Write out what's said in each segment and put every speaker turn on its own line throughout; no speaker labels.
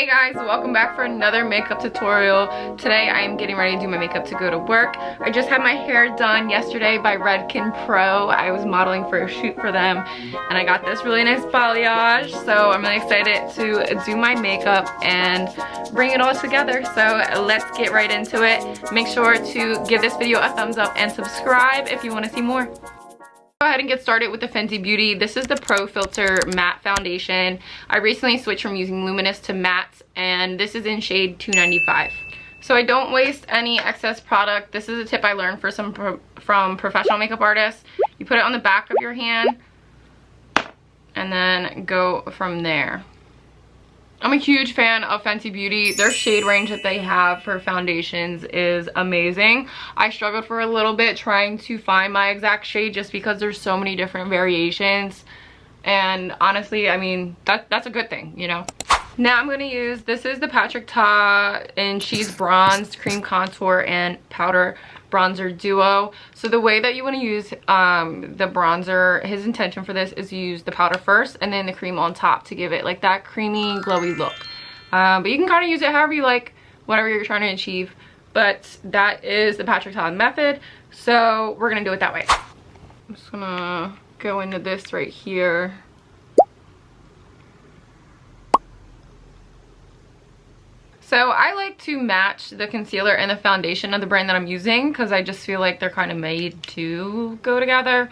Hey guys, welcome back for another makeup tutorial. Today I am getting ready to do my makeup to go to work. I just had my hair done yesterday by Redken Pro. I was modeling for a shoot for them and I got this really nice balayage. So I'm really excited to do my makeup and bring it all together. So let's get right into it. Make sure to give this video a thumbs up and subscribe if you want to see more. Go ahead and get started with the Fenty Beauty. This is the Pro Filter Matte Foundation. I recently switched from using luminous to matte, and this is in shade 295. So I don't waste any excess product. This is a tip I learned from professional makeup artists. You put it on the back of your hand and then go from there. I'm a huge fan of Fenty Beauty. Their shade range that they have for foundations is amazing. I struggled for a little bit trying to find my exact shade just because there's so many different variations. And honestly, I mean, that's a good thing, you know? Now I'm gonna use, this is the Patrick Ta in Cheese Bronze Cream Contour and Powder Bronzer Duo. So the way that you want to use the bronzer, his intention for this is to use the powder first and then the cream on top to give it like that creamy glowy look. But you can kind of use it however you like, whatever you're trying to achieve. But that is the Patrick Ta method, so we're gonna do it that way. I'm just gonna go into this right here. So I like to match the concealer and the foundation of the brand that I'm using because I just feel like they're kind of made to go together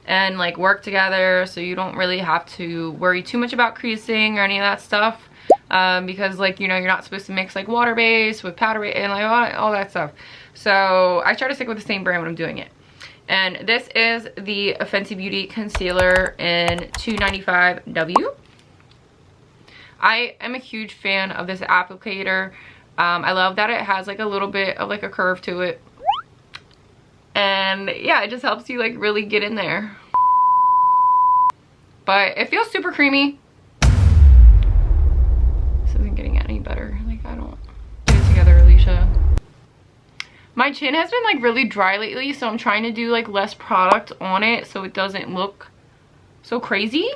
and like work together, so you don't really have to worry too much about creasing or any of that stuff, because like, you know, you're not supposed to mix like water base with powder base and like all that stuff. So I try to stick with the same brand when I'm doing it. And this is the Fenty Beauty concealer in 295W. I am a huge fan of this applicator. I love that it has like a little bit of like a curve to it. And yeah, it just helps you like really get in there. But it feels super creamy. This isn't getting any better. Like, I don't get it together, Alicia. My chin has been like really dry lately, so I'm trying to do like less product on it so it doesn't look so crazy.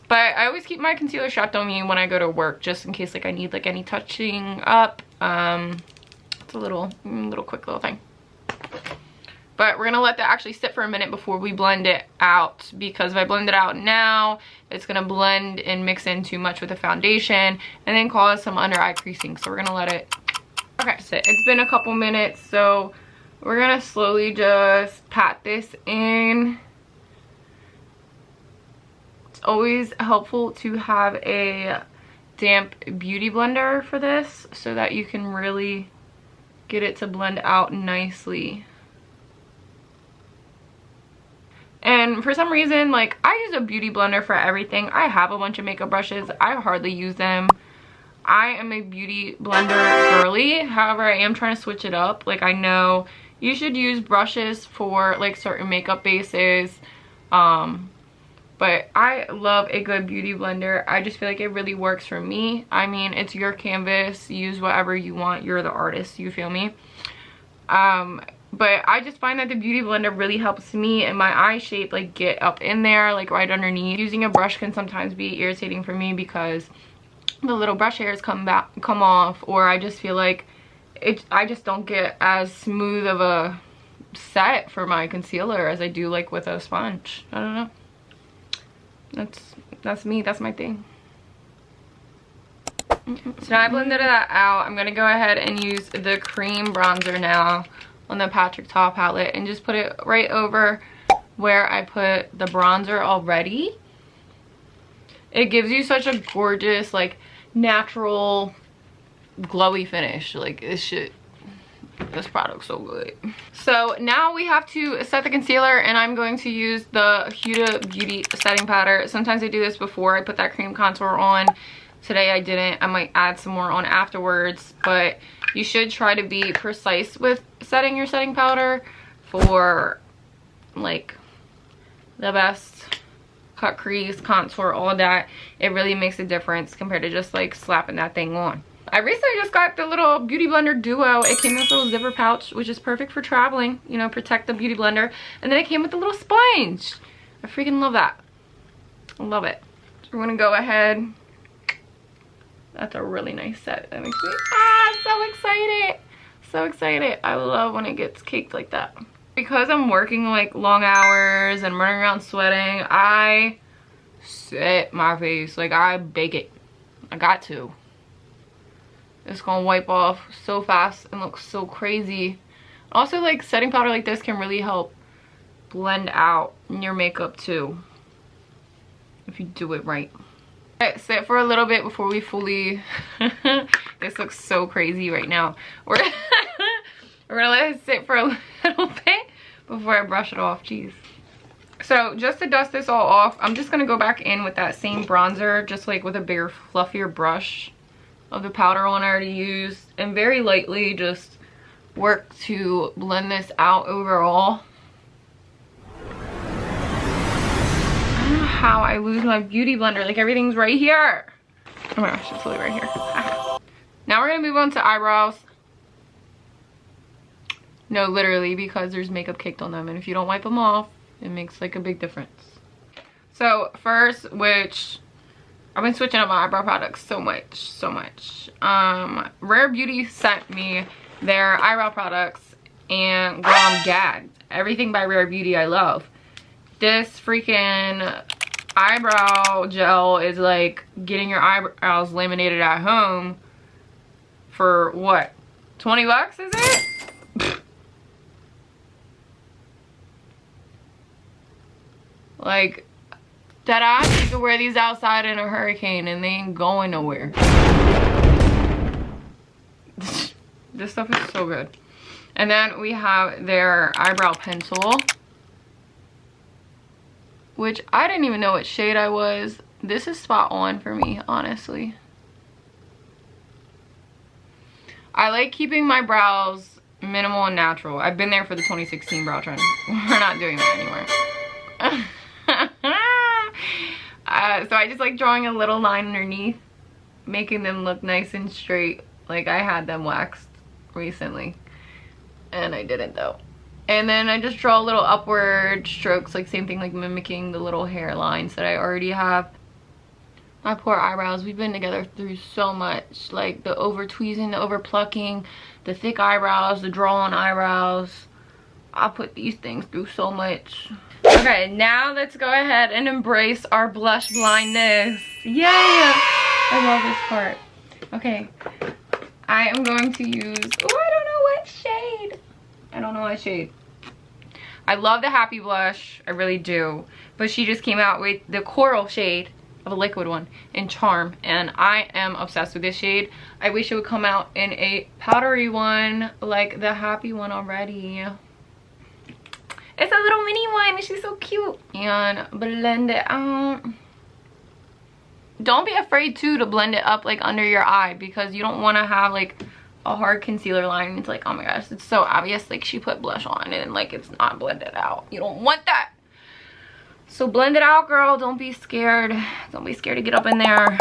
But I always keep my concealer strapped on me when I go to work, just in case like I need like any touching up. It's a little quick little thing. But we're gonna let that actually sit for a minute before we blend it out, because if I blend it out now, it's gonna blend and mix in too much with the foundation and then cause some under eye creasing. So we're gonna let it. Okay, so it's been a couple minutes, so we're gonna slowly just pat this in. Always helpful to have a damp beauty blender for this so that you can really get it to blend out nicely. And for some reason, like, I use a beauty blender for everything. I have a bunch of makeup brushes. I hardly use them. I am a beauty blender girly. However, I am trying to switch it up. Like, I know you should use brushes for like certain makeup bases. But I love a good beauty blender. I just feel like it really works for me. I mean, it's your canvas. Use whatever you want. You're the artist, you feel me? But I just find that the beauty blender really helps me and my eye shape like get up in there, like right underneath. Using a brush can sometimes be irritating for me because the little brush hairs come off, or I just feel like I just don't get as smooth of a set for my concealer as I do like with a sponge. I don't know. That's me, that's my thing. So now I blended that out. I'm gonna go ahead and use the cream bronzer now on the Patrick Ta palette and just put it right over where I put the bronzer already. It gives you such a gorgeous, like, natural glowy finish. Like, this product's so good. So now we have to set the concealer, and I'm going to use the Huda Beauty setting powder. Sometimes I do this before I put that cream contour on. Today I didn't. I might add some more on afterwards, but you should try to be precise with setting your setting powder for like the best cut crease, contour, all of that. It really makes a difference compared to just like slapping that thing on. I recently just got the little beauty blender duo. It came in this little zipper pouch, which is perfect for traveling, you know, protect the beauty blender. And then it came with a little sponge. I freaking love that. I love it. So we're gonna go ahead That's a really nice set. That makes me so excited. So excited. I love when it gets caked like that. Because I'm working like long hours and running around sweating, I set my face. Like, I bake it. I got to. It's gonna wipe off so fast and look so crazy. Also, like, setting powder like this can really help blend out your makeup too, if you do it right. Alright, sit for a little bit before we fully this looks so crazy right now. We're gonna let it sit for a little bit before I brush it off. Jeez. So just to dust this all off, I'm just gonna go back in with that same bronzer, just like with a bigger, fluffier brush of the powder one I already used, and very lightly just work to blend this out overall. I don't know how I lose my beauty blender. Like, everything's right here. Oh my gosh, it's literally right here. Now we're gonna move on to eyebrows. No, literally, because there's makeup caked on them, and if you don't wipe them off, it makes like a big difference. So first, which I've been switching up my eyebrow products so much. Rare Beauty sent me their eyebrow products, and girl, I'm gagged. Everything by Rare Beauty I love. This freaking eyebrow gel is like getting your eyebrows laminated at home for what, 20 bucks is it? Like, deadass, you could wear these outside in a hurricane and they ain't going nowhere. This stuff is so good. And then we have their eyebrow pencil, which I didn't even know what shade I was. This is spot on for me, honestly. I like keeping my brows minimal and natural. I've been there for the 2016 brow trend. We're not doing that anymore. So I just like drawing a little line underneath, making them look nice and straight. Like, I had them waxed recently and I didn't though. And then I just draw little upward strokes, like same thing, like mimicking the little hairlines that I already have. My poor eyebrows, we've been together through so much, like the over tweezing, the over plucking, the thick eyebrows, the draw on eyebrows. I put these things through so much. Okay, now let's go ahead and embrace our blush blindness. Yay! I love this part. Okay, I am going to use, oh, I don't know what shade. I don't know what shade. I love the Happy blush, I really do. But she just came out with the coral shade of a liquid one in Charm, and I am obsessed with this shade. I wish it would come out in a powdery one like the Happy one already. It's a little mini one and she's so cute. And blend it out. Don't be afraid too to blend it up like under your eye, because you don't want to have like a hard concealer line. It's like, oh my gosh, it's so obvious like she put blush on and like it's not blended out. You don't want that. So blend it out, girl. Don't be scared. Don't be scared to get up in there.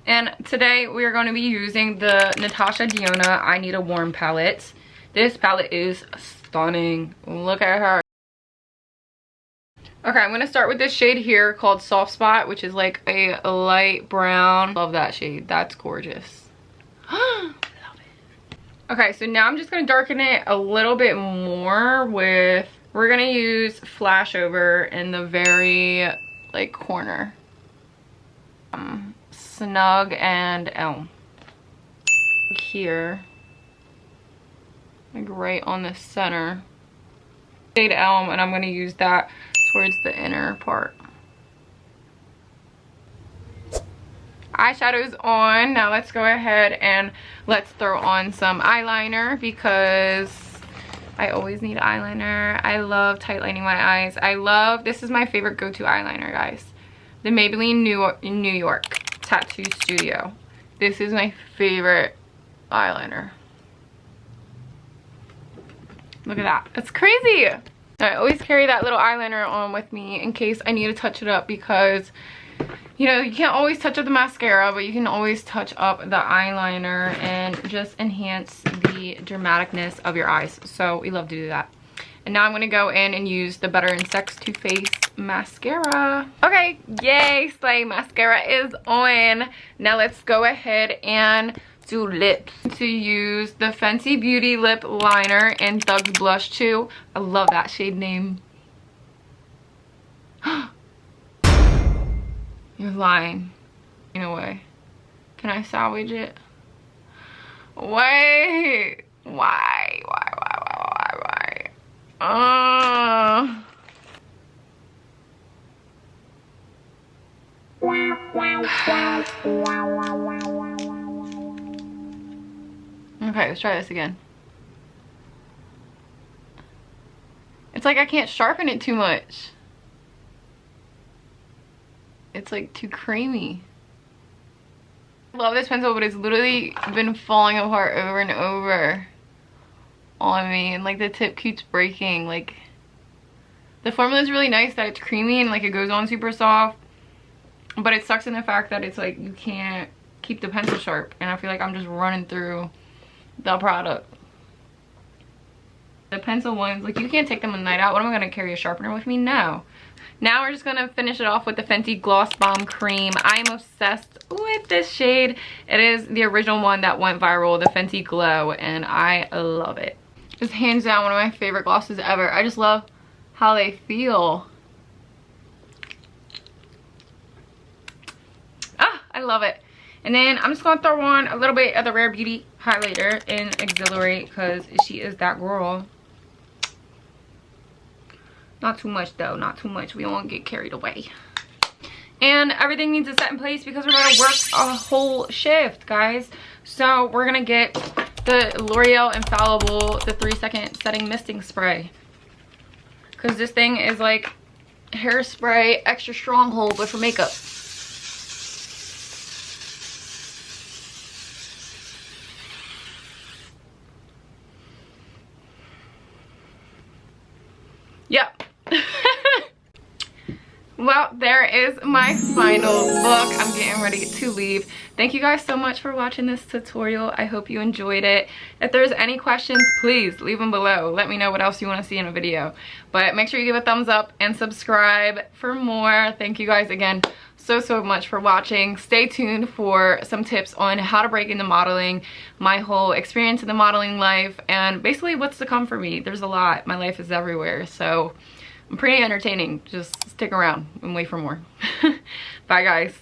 And today we are going to be using the Natasha Denona I Need a Warm palette. This palette is stunning. Look at her. Okay, I'm gonna start with this shade here called Soft Spot, which is like a light brown. Love that shade. That's gorgeous. Love it. Okay, so now I'm just gonna darken it a little bit more with, we're gonna use Flashover in the very like corner. Snug and Elm. Here. Like right on the center. Shade Elm, and I'm going to use that towards the inner part. Eyeshadow's on. Now let's go ahead and let's throw on some eyeliner, because I always need eyeliner. I love tightlining my eyes. I love, this is my favorite go-to eyeliner, guys. The Maybelline New York Tattoo Studio. This is my favorite eyeliner. Look at that. It's crazy. I always carry that little eyeliner on with me in case I need to touch it up, because, you know, you can't always touch up the mascara, but you can always touch up the eyeliner and just enhance the dramaticness of your eyes. So we love to do that. And now I'm going to go in and use the Butter and Sex Too Faced mascara. Okay, yay, slay, mascara is on. Now let's go ahead and do lips. To use the Fenty Beauty lip liner in Thug's Blush 2. I love that shade name. You're lying. In a way. Can I salvage it? Wait. Why? Okay, let's try this again. It's like I can't sharpen it too much. It's like too creamy. I love this pencil, but it's literally been falling apart over and over on me, and like the tip keeps breaking. Like the formula is really nice that it's creamy and like it goes on super soft, but it sucks in the fact that it's like you can't keep the pencil sharp, and I feel like I'm just running through the product. The pencil ones, like you can't take them a night out. What am I gonna carry a sharpener with me? No. Now we're just gonna finish it off with the Fenty Gloss Bomb Cream. I'm obsessed with this shade. It is the original one that went viral, the Fenty Glow, and I love it. It's hands down one of my favorite glosses ever. I just love how they feel. Ah, I love it. And then I'm just gonna throw on a little bit of the Rare Beauty highlighter in Exhilarate because she is that girl. Not too much though, not too much. We don't want to get carried away. And everything needs to set in place because we're going to work a whole shift, guys. So we're going to get the L'Oreal Infallible, the 3-second setting misting spray. Because this thing is like hairspray extra stronghold, but for makeup. Yep. Well, there is my final look. I'm getting ready to leave. Thank you guys so much for watching this tutorial. I hope you enjoyed it. If there's any questions, please leave them below. Let me know what else you want to see in a video. But make sure you give a thumbs up and subscribe for more. Thank you guys again so much for watching. Stay tuned for some tips on how to break into modeling, my whole experience in the modeling life, and basically what's to come for me. There's a lot. My life is everywhere, so I'm pretty entertaining. Just stick around and wait for more. Bye guys.